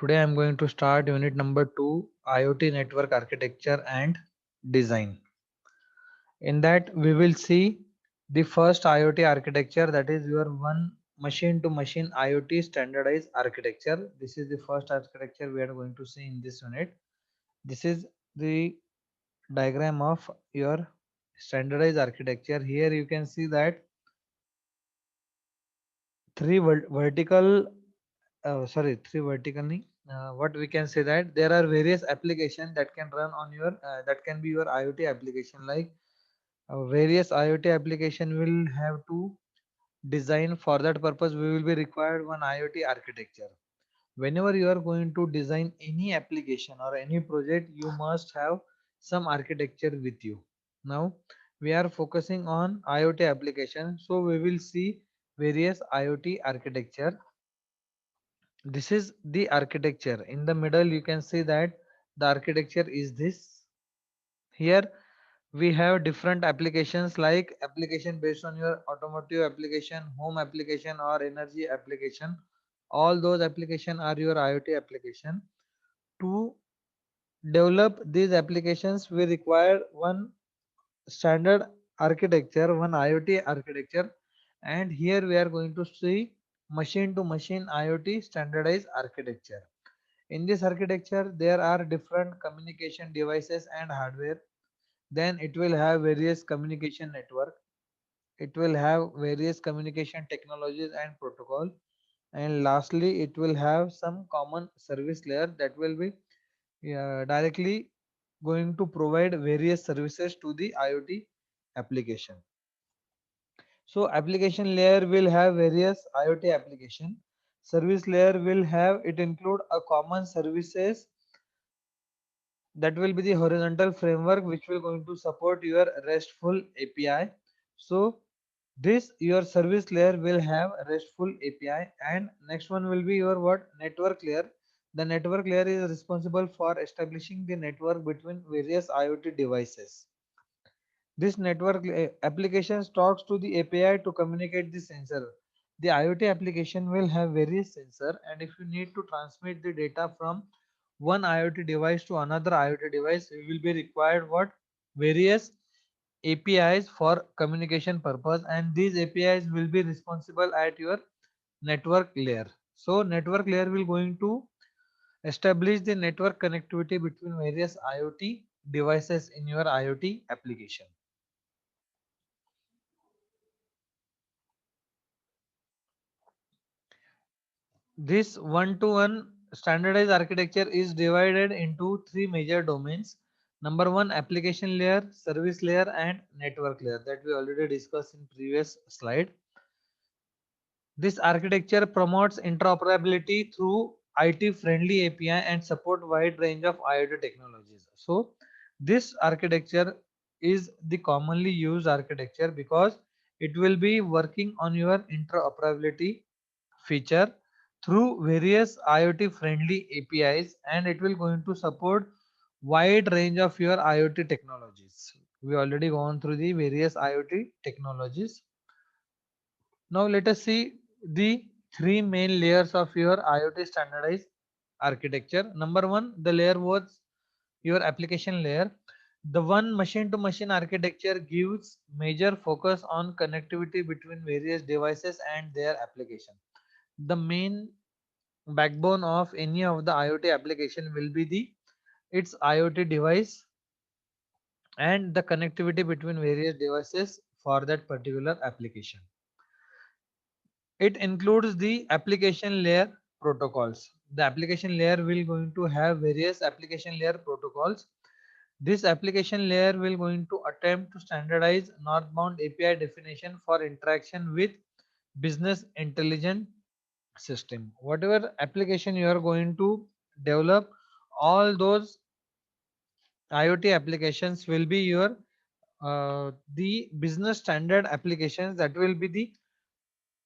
Today I'm going to start unit number 2, IoT network architecture and design. In that we will see the first IoT architecture, that is your one machine to machine IoT standardized architecture. This is the first architecture we are going to see in this unit. This is the diagram of your standardized architecture. Here you can see that three vertical what we can say, that there are various applications that can run on your that can be your IoT application, like various IoT application will have to design. For that purpose we will be required one IoT architecture. Whenever you are going to design any application or any project, you must have some architecture with you. Now we are focusing on IoT application, so we will see various IoT architecture. This is the architecture. In the middle you can see that the architecture is this. Here we have different applications, like application based on your automotive application, home application or energy application. All those application are your IoT application. To develop these applications we require one standard architecture, one IoT architecture, and here we are going to see machine to machine IoT standardized architecture. In this architecture there are different communication devices and hardware. Then it will have various communication network. It will have various communication technologies and protocol. And lastly it will have some common service layer that will be directly going to provide various services to the IoT application. So application layer will have various IoT application. Service layer will have, it include a common services, that will be the horizontal framework which will going to support your RESTful API. So this your service layer will have RESTful API, and next one will be your what, network layer. The network layer is responsible for establishing the network between various IoT devices. This network applications talks to the API to communicate the sensor. The IoT application will have various sensor, and if you need to transmit the data from one IoT device to another IoT device, you will be required what, various APIs for communication purpose, and these APIs will be responsible at your network layer. So network layer will going to establish the network connectivity between various IoT devices in your IoT application. This one-to-one standardized architecture is divided into three major domains. Number one, application layer, service layer, and network layer, that we already discussed in previous slide. This architecture promotes interoperability through IT-friendly API and support wide range of IoT technologies. So this architecture is the commonly used architecture because it will be working on your interoperability feature through various IoT friendly APIs, and it will going to support wide range of your IoT technologies. We already gone through the various IoT technologies. Now let us see the three main layers of your IoT standardized architecture. Number one, the layer was your application layer. The one machine to machine architecture gives major focus on connectivity between various devices and their application. The main backbone of any of the IoT application will be the its IoT device and the connectivity between various devices for that particular application. It includes the application layer protocols. The application layer will going to have various application layer protocols. This application layer will going to attempt to standardize northbound API definition for interaction with business intelligence system. Whatever application you are going to develop, all those IoT applications will be your the business standard applications, that will be the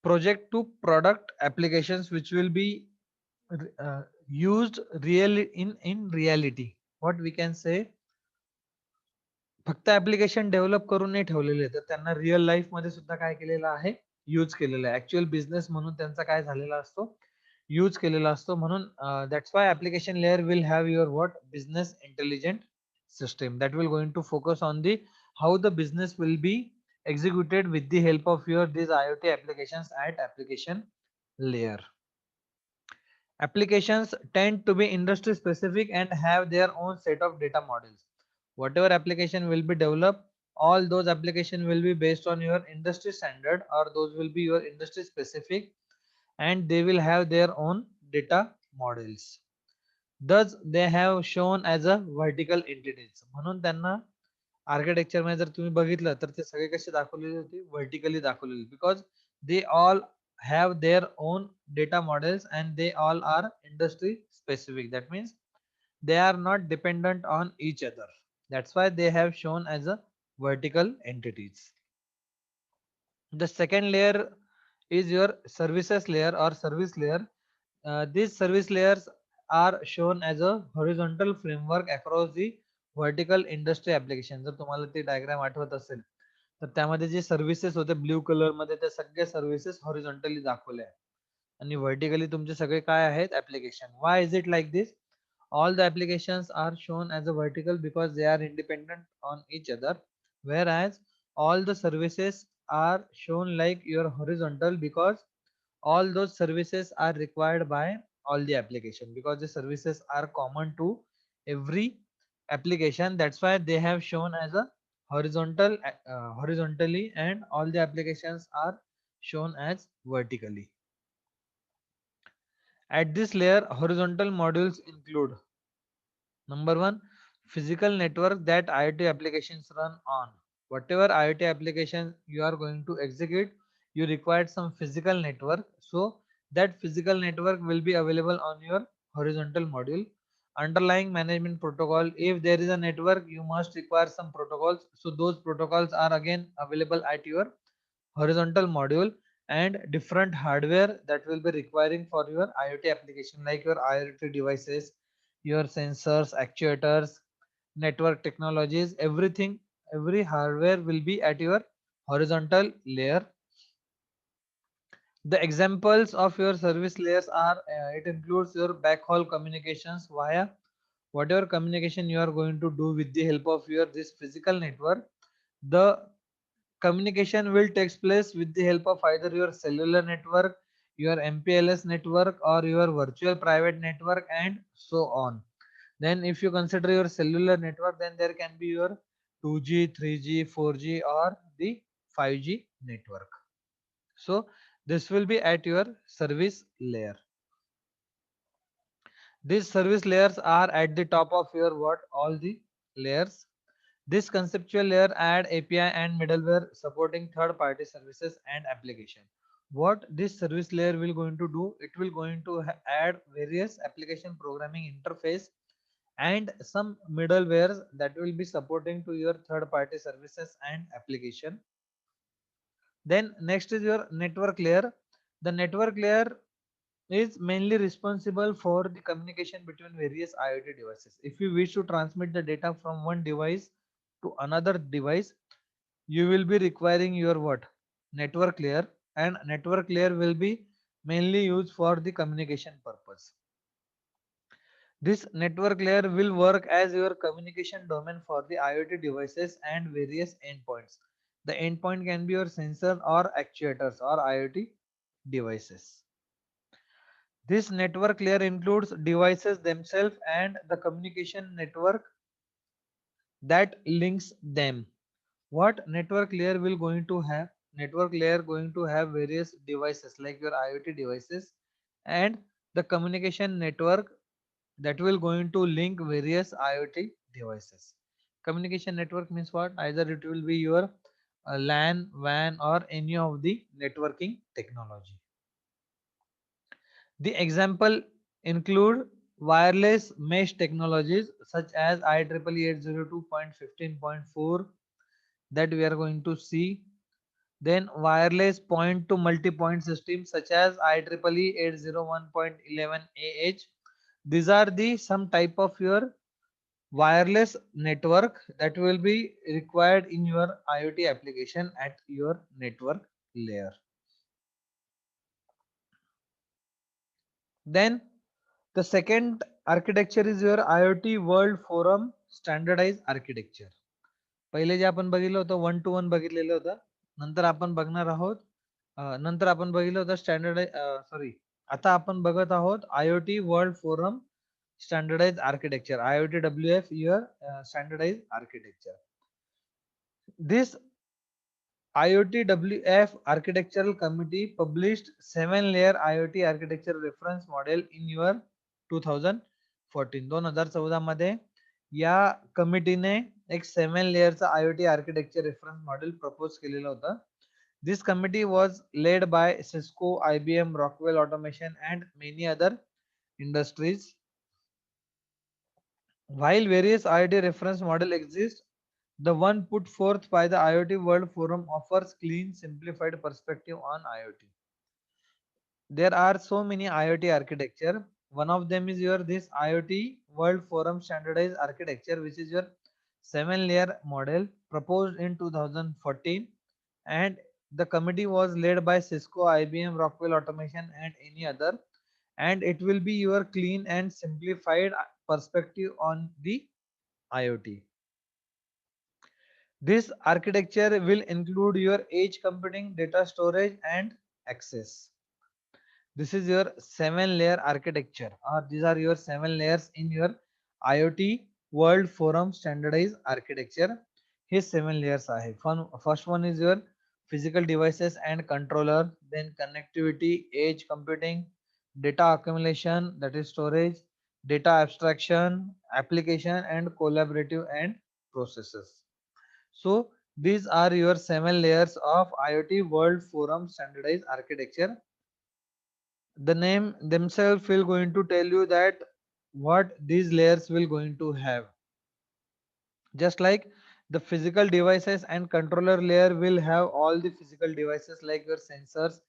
project to product applications which will be used really in reality. What we can say, फक्त application develop करून नाही ठेवलेले, तर त्यांना real life मध्ये सुद्धा काय केलेलं आहे, यूज केलेलं आहे. ऍक्च्युअल बिझनेस म्हणून त्यांचा काय झालेला असतो, यूज केलेला असतो. म्हणून that's why application layer will have your what business intelligent system that will going to focus on the how the business will be executed with the help of your these IoT applications at application layer. Applications tend to be industry specific and have their own set of data models. Whatever application will be developed, all those application will be based on your industry standard, or those will be your industry specific, and they will have their own data models. Thus they have shown as a vertical entities. म्हणून त्यांना architecture मध्ये जर तुम्ही बघितलं तर ते सगळे कसे दाखवलेले होते, वर्टिकली दाखवलेले, because they all have their own data models and they all are industry specific. That means they are not dependent on each other. That's why they have shown as a vertical entities. The second layer is your services layer or service layer. These service layers are shown as a horizontal framework across the vertical industry application. जर तुम्हाला ती diagram आठवत असेल तर त्यामध्ये जे services होते blue colour मध्ये त्या सगळ्या सर्व्हिसेस हॉरिझॉन्टली दाखवल्या आहेत आणि व्हर्टिकली तुमचे सगळे काय आहेत application. Why is it like this? All the applications are shown as a vertical because they are independent on each other, whereas all the services are shown like your horizontal because all those services are required by all the application, because the services are common to every application. That's why they have shown as a horizontally, and all the applications are shown as vertically. At this layer, horizontal modules include: number one, physical network that IoT applications run on. Whatever IoT application you are going to execute, you require some physical network. So that physical network will be available on your horizontal module. Underlying management protocol, if there is a network, you must require some protocols. So those protocols are again available at your horizontal module, and different hardware that will be requiring for your IoT application, like your IoT devices, your sensors, actuators, network technologies, everything, every hardware will be at your horizontal layer. The examples of your service layers are it includes your backhaul communications via whatever communication you are going to do with the help of your this physical network. The communication will take place with the help of either your cellular network, your MPLS network, or your virtual private network, and so on. Then if you consider your cellular network, then there can be your 2G, 3G, 4G, or the 5G network. So this will be at your service layer. These service layers are at the top of your what all the layers. This conceptual layer add API and middleware supporting third-party services and application. What this service layer will going to do? It will going to add various application programming interface and some middlewares that will be supporting to your third-party services and application. Then next is your network layer. The network layer is mainly responsible for the communication between various IoT devices. If you wish to transmit the data from one device to another device, you will be requiring your what? Network layer, and network layer will be mainly used for the communication purpose. This network layer will work as your communication domain for the IoT devices and various endpoints. The endpoint can be your sensor or actuators or IoT devices. This network layer includes devices themselves and the communication network that links them. What network layer will going to have? Network layer going to have various devices like your IoT devices and the communication network that will going to link various IoT devices. Communication network means what? Either it will be your LAN, WAN, or any of the networking technology. The example include wireless mesh technologies such as IEEE 802.15.4 that we are going to see. Then wireless point to multi-point systems such as IEEE 801.11AH. These are the some type of your wireless network that will be required in your IoT application at your network layer. Then the second architecture is your IoT World Forum Standardized Architecture. पहिले जे आपण बघितलं होतं 1 to 1 बघितलेलं होतं. नंतर आपण बघणार आहोत नंतर आपण बघितलं होतं आता आपण बघत आहोत IoT World Forum Standardized Architecture, IoTWF, your standardized architecture. This IoTWF Architectural Committee published 7-layer IoT architecture reference model in year 2014. 2014 मध्ये या कमिटीने एक 7 लेअरचा IoT architecture reference model propose केलेलं होतं. This committee was led by Cisco, IBM, Rockwell Automation and many other industries. While various IoT reference model exist, the one put forth by the IoT World Forum offers clean, simplified perspective on IoT. There are so many IoT architecture. One of them is your this IoT World Forum Standardized Architecture, which is your 7-layer model proposed in 2014, and the committee was led by Cisco, IBM, Rockwell Automation, and any other. And it will be your clean and simplified perspective on the IoT. This architecture will include your edge computing, data storage, and access. This is your 7-layer architecture, or these are your 7 layers in your IoT World Forum Standardized Architecture. His 7 layers are. First one is your physical devices and controller, then connectivity, edge computing, data accumulation, that is storage, data abstraction, application, and collaborative and processes. So these are your 7 layers of IoT World Forum Standardized Architecture. The name themselves will going to tell you that what these layers will going to have. Just like the physical devices and controller layer will have all the physical devices like your sensors,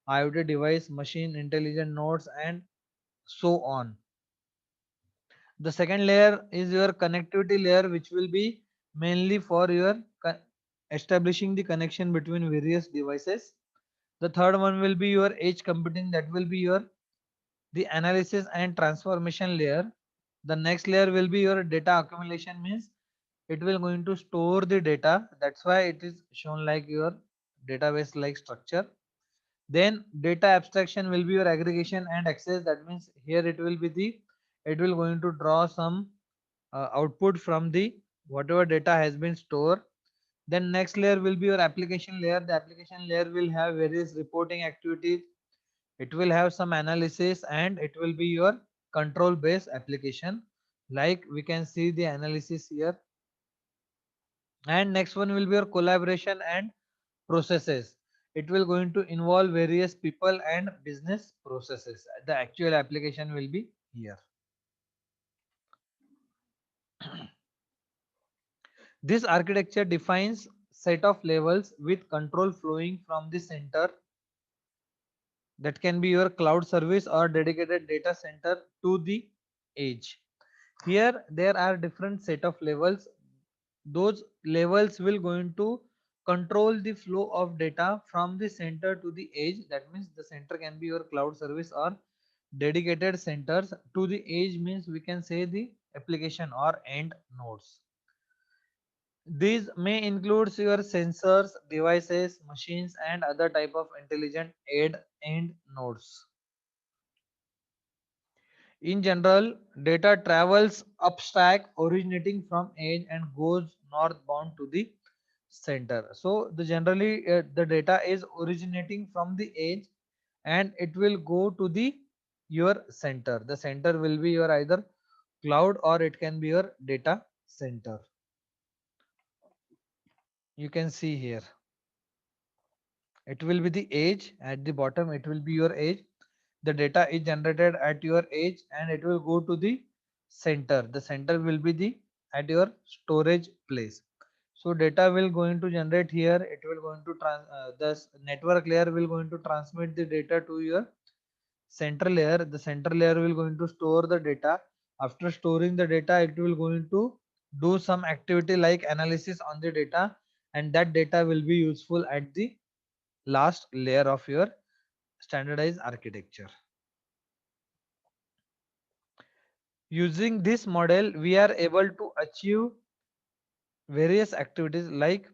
IoT device, machine, intelligent nodes, and so on. The second layer is your connectivity layer, which will be mainly for your establishing the connection between various devices. The third one will be your edge computing, that will be your the analysis and transformation layer. The next layer will be your data accumulation, means it will going to store the data, that's why it is shown like your database like structure. Then data abstraction will be your aggregation and access, that means here it will going to draw some output from the whatever data has been stored. Then next layer will be your application layer. The application layer will have various reporting activities, it will have some analysis, and it will be your control based application, like we can see the analysis here. And next one will be your collaboration and processes. It will going to involve various people and business processes. The actual application will be here. This architecture defines set of levels with control flowing from the center, that can be your cloud service or dedicated data center, to the edge. Here there are different set of levels. Those levels will going to control the flow of data from the center to the edge. That means the center can be your cloud service or dedicated centers. To the edge means we can say the application or end nodes. These may include your sensors, devices, machines, and other type of intelligent end nodes. In general, data travels upstack originating from edge and goes northbound to the center. So the generally the data is originating from the edge and it will go to the your center. The center will be your either cloud or it can be your data center. You can see here. It will be the edge at the bottom. It will be your edge. The data is generated at your edge and it will go to the center. The center will be the at your storage place. So data will going to generate here. It will going to the network layer will going to transmit the data to your center layer. The center layer will going to store the data. After storing the data, it will going to do some activity like analysis on the data, and that data will be useful at the last layer of your standardized architecture. Using this model, we are able to achieve various activities like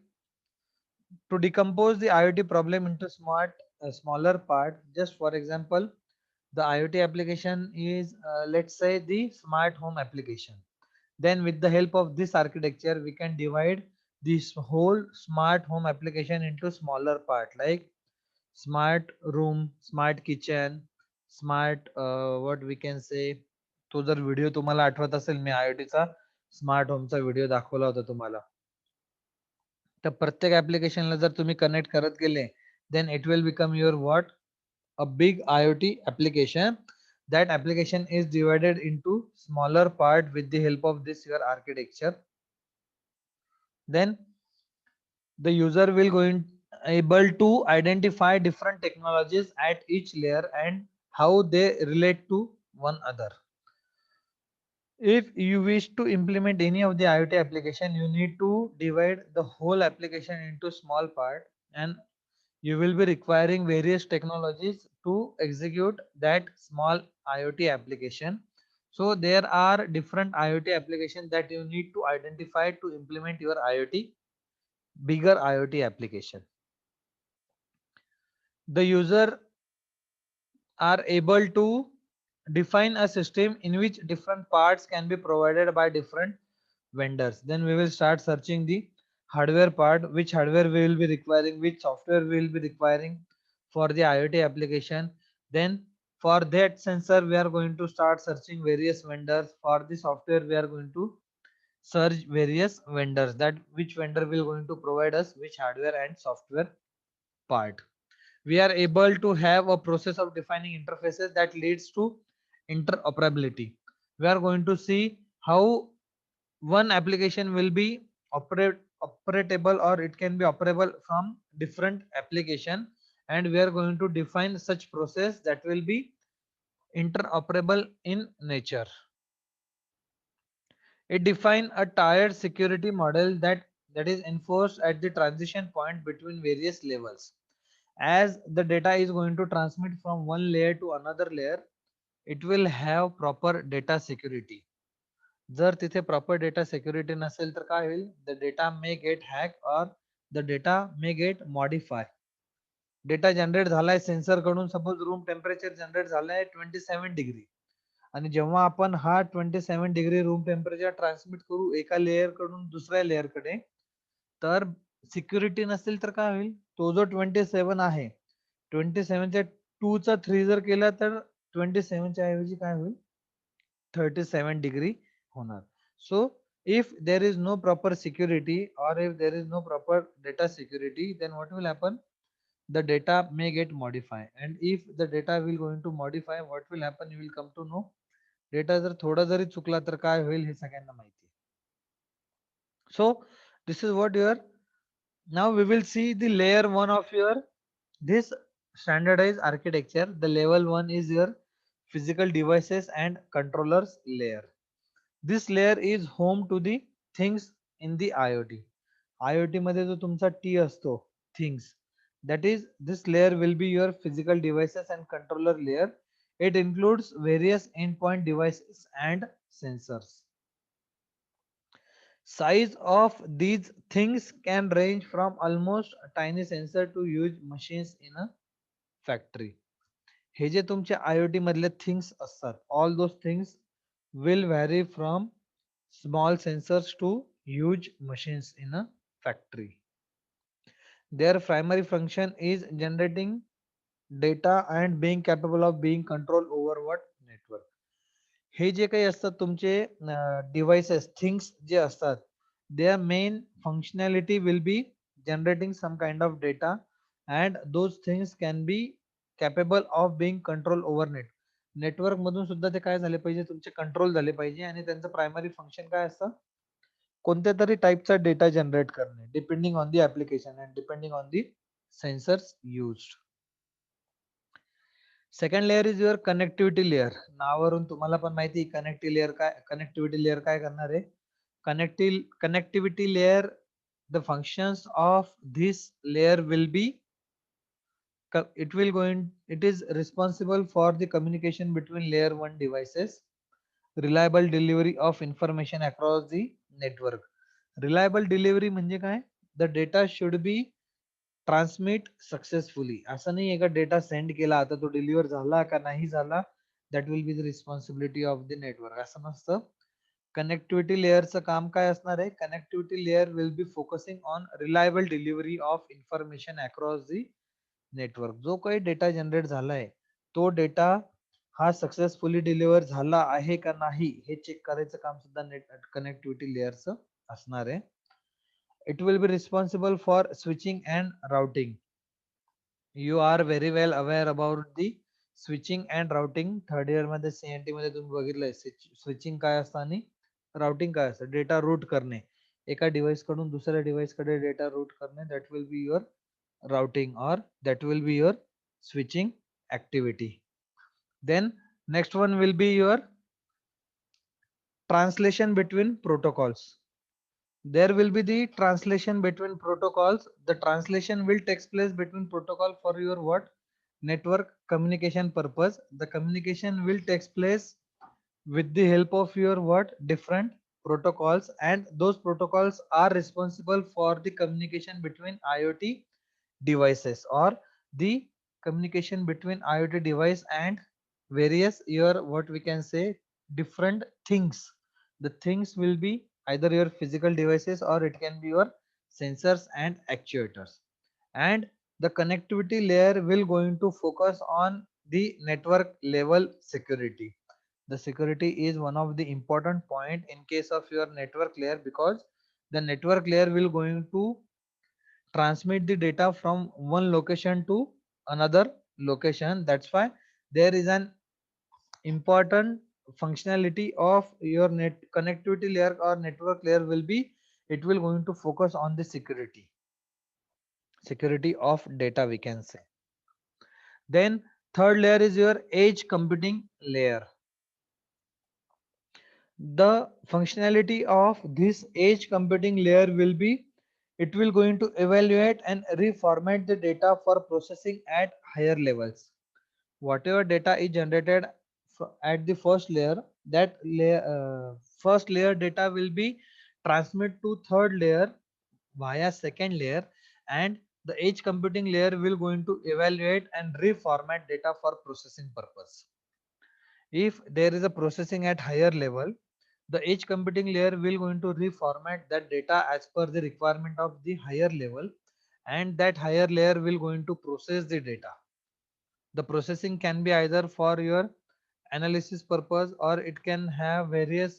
to decompose the IoT problem into smaller part. Just for example, the IoT application is let's say the smart home application. Then with the help of this architecture, we can divide this whole smart home application into smaller part like smart room, smart kitchen, smart what we can say. तो जर video तुम्हाला आठवत असेल, मी IoTचा smart होमचा video दाखवला होता तुम्हाला. तर प्रत्येक ऍप्लिकेशनला जर तुम्ही कनेक्ट करत गेले, then it will become your what? A big IoT application. That application is divided into smaller part with the help of this your architecture. Then the user will going able to identify different technologies at each layer and how they relate to one other. If you wish to implement any of the IoT application, you need to divide the whole application into small part, and you will be requiring various technologies to execute that small IoT application. So there are different IoT applications that you need to identify to implement your bigger IoT application. The user are able to define a system in which different parts can be provided by different vendors. Then we will start searching the hardware part, which hardware we will be requiring, which software we will be requiring for the IoT application. Then for that sensor, we are going to start searching various vendors. For the software, we are going to search various vendors, that which vendor will going to provide us which hardware and software part. We are able to have a process of defining interfaces that leads to interoperability. We are going to see how one application will be operatable, or it can be operable from different application, and we are going to define such process that will be interoperable in nature. It defines a tiered security model that is enforced at the transition point between various levels. As the data is going to transmit from one layer to another layer, it will have proper data security. जर तिथे proper data security नसेल तर काय होईल? The data may get hack or the data may get modify. Data generate झालाय sensor कडून, suppose room temperature generate झालंय 27 degree, आणि जेव्हा आपण हा 27 डिग्री रूम टेम्परेचर ट्रान्समिट करू एका लेयर कडून दुसऱ्या लेयर कडे, तर सिक्युरिटी नसेल तर काय होईल? तो जो 27 आहे, 27च्या 2चा 3 जर केला तर 27च्या ऐवजी काय होईल? 37 डिग्री होणार. So if there is no proper security, or if there is no proper data security, then what will happen? The data may get modified, and if the data will going to modify, what will happen? You will come to know. Data जर थोडा जरी चुकला तर काय होईल हे सगळ्यांना माहिती आहे. So this is what your, now we will see the layer 1 of your this standardized architecture. The level 1 is your physical devices and controllers layer. This layer is home to the things in the IoT. IoT मध्ये जो तुमचा T असतो, things, that is this layer will be your physical devices and controller layer. It includes various endpoint devices and sensors. Size of these things can range from almost a tiny sensor to huge machines in a factory. हे जे तुमचे IoT मधले things असतात, all those things will vary from small sensors to huge machines in a factory. Their primary function is generating data and being capable of being control over what? Network. हे जे काही असतात तुमचे devices things जे असतात, their main functionality will be generating some kind of data, and those things can be capable of being control over network मधून सुद्धा ते काय झाले पाहिजे? तुमचे कंट्रोल झाले पाहिजे, आणि त्यांचं प्रायमरी फंक्शन काय असतं? कोणत्या तरी टाईपचा डेटा जनरेट करणे, depending on the application and depending on the sensors used. Second layer is your connectivity layer. नावावरून तुम्हाला पण माहिती कनेक्टिव्हिटी लेयर काय करणार आहे? Connectivity layer, the functions of this layer will be, it is responsible for the communication between layer 1 devices, reliable delivery of information across the network. Reliable delivery म्हणजे काय? The data should be transmit successfully. असं नाही आहे का data send केला आता तो deliver झाला का नाही झाला, that will be the responsibility of the network. असं नसतं. कनेक्टिव्हिटी लेअरचं काम काय असणार आहे? Connectivity layer will be focusing on reliable delivery of information across the network. जो काही डेटा जनरेट झालाय तो डेटा हा सक्सेसफुली डिलिव्हर झाला आहे का नाही हे चेक करायचं काम सुद्धा कनेक्टिव्हिटी लेअरचं असणार आहे. It will be responsible for switching and routing. You are very well aware about the switching and routing. Third year मध्ये सीएनटी मध्ये तुम्ही बघितलंय स्विचिंग काय असतं आणि राउटिंग काय असतं. डेटा रूट करणे, एका डिव्हाइस कडून दुसऱ्या डिव्हाइस कडे डेटा रूट करणे, that will be your routing or that will be your switching activity. Then next one will be your translation between protocols. There will be the translation between protocols. The translation will take place between protocol for your what? Network communication purpose. The communication will take place with the help of your what? Different protocols, and those protocols are responsible for the communication between IoT devices, or the communication between IoT device and various your what we can say different things. The things will be either your physical devices or it can be your sensors and actuators. And the connectivity layer will going to focus on the network level security. The security is one of the important point in case of your network layer, because the network layer will going to transmit the data from one location to another location. That's why there is an important functionality of your net connectivity layer or network layer will be, it will going to focus on the security of data we can say. Then third layer is your edge computing layer. The functionality of this edge computing layer will be, it will going to evaluate and reformat the data for processing at higher levels. Whatever data is generated at the first layer, that layer first layer data will be transmit to third layer via second layer, and the edge computing layer will going to evaluate and reformat data for processing purpose. If there is a processing at higher level, the edge computing layer will going to reformat that data as per the requirement of the higher level, and that higher layer will going to process the data. The processing can be either for your analysis purpose or it can have various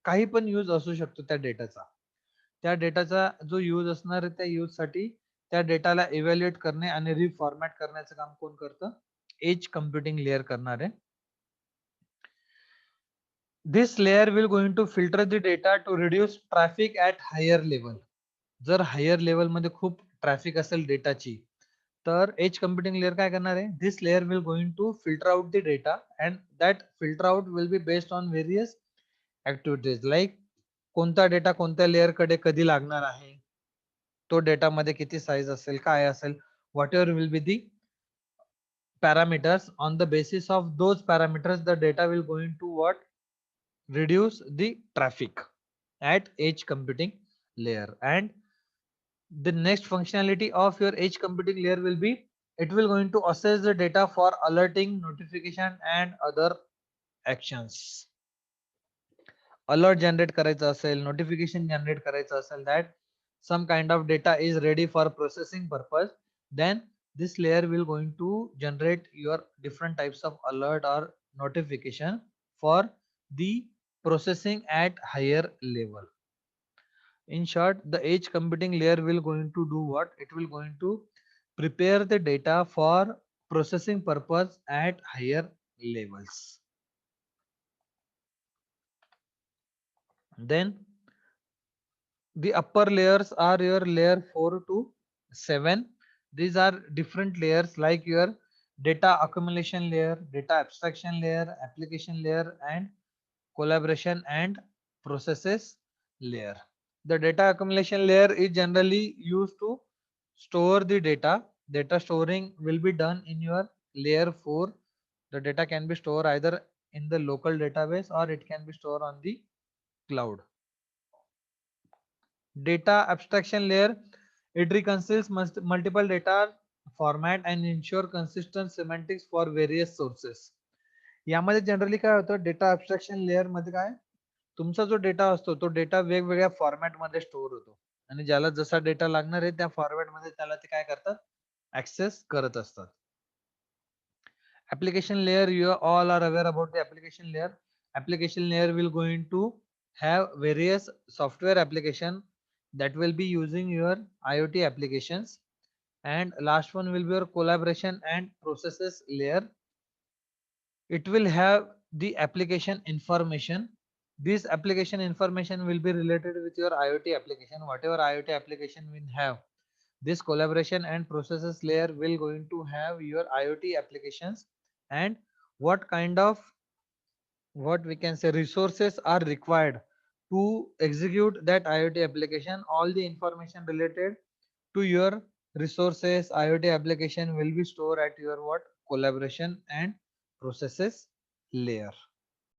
काही पण use असू शकतो त्या डेटाचा. त्या डेटाचा जो use असणार आहे त्या यूज साठी त्या डेटाला इव्हॅल्युएट करणे आणि रिफॉर्मॅट करण्याचं काम कोण करतं? एज कम्प्युटिंग लेअर करणार आहे. This layer will going to filter the data to reduce traffic at higher level. जर हायर लेवल मध्ये खूप ट्रॅफिक असेल डेटाची, तर एज कम्प्युटिंग लेअर काय करणार आहे? This layer will going to filter out the data, and that filter out will be based on various activities, like कोणता डेटा कोणत्या लेअर कडे कधी लागणार आहे, तो डेटा मध्ये किती साईज असेल, काय असेल, what ever will be the parameters. On the basis of those parameters, the data will going to what? Reduce the traffic at edge computing layer. And the next functionality of your edge computing layer will be, it will going to assess the data for alerting, notification and other actions. Alert generate करायचं असेल, notification generate करायचं असेल, that some kind of data is ready for processing purpose, then this layer will going to generate your different types of alert or notification for the processing at higher level. In short, the edge computing layer will going to do what? It will going to prepare the data for processing purpose at higher levels. Then the upper layers are your layer 4 to 7. These are different layers like your data accumulation layer, data abstraction layer, application layer, and collaboration and processes layer. The data accumulation layer is generally used to store the data. Data storing will be done in your layer 4. The data can be stored either in the local database or it can be stored on the cloud. Data abstraction layer, it reconciles multiple data format and ensure consistent semantics for various sources. यामध्ये generally काय होतं, data ऍब्स्ट्रॅक्शन layer मध्ये काय, तुमचा जो data असतो तो data वेगवेगळ्या फॉर्मॅट मध्ये स्टोअर होतो आणि ज्याला जसा डेटा लागणार आहे त्या फॉर्मॅट मध्ये त्याला ते काय करतात, ऍक्सेस करत असतात. Application layer, you all are aware about the application layer. Application layer will going to have various software application that will be using your IoT applications, and last one will be your collaboration and processes layer. It will have the application information. This application information will be related with your IoT application. Whatever IoT application will have, this collaboration and processes layer will going to have your IoT applications and what kind of, what we can say, resources are required to execute that IoT application. All the information related to your resources IoT application will be stored at your what, collaboration and processes layer.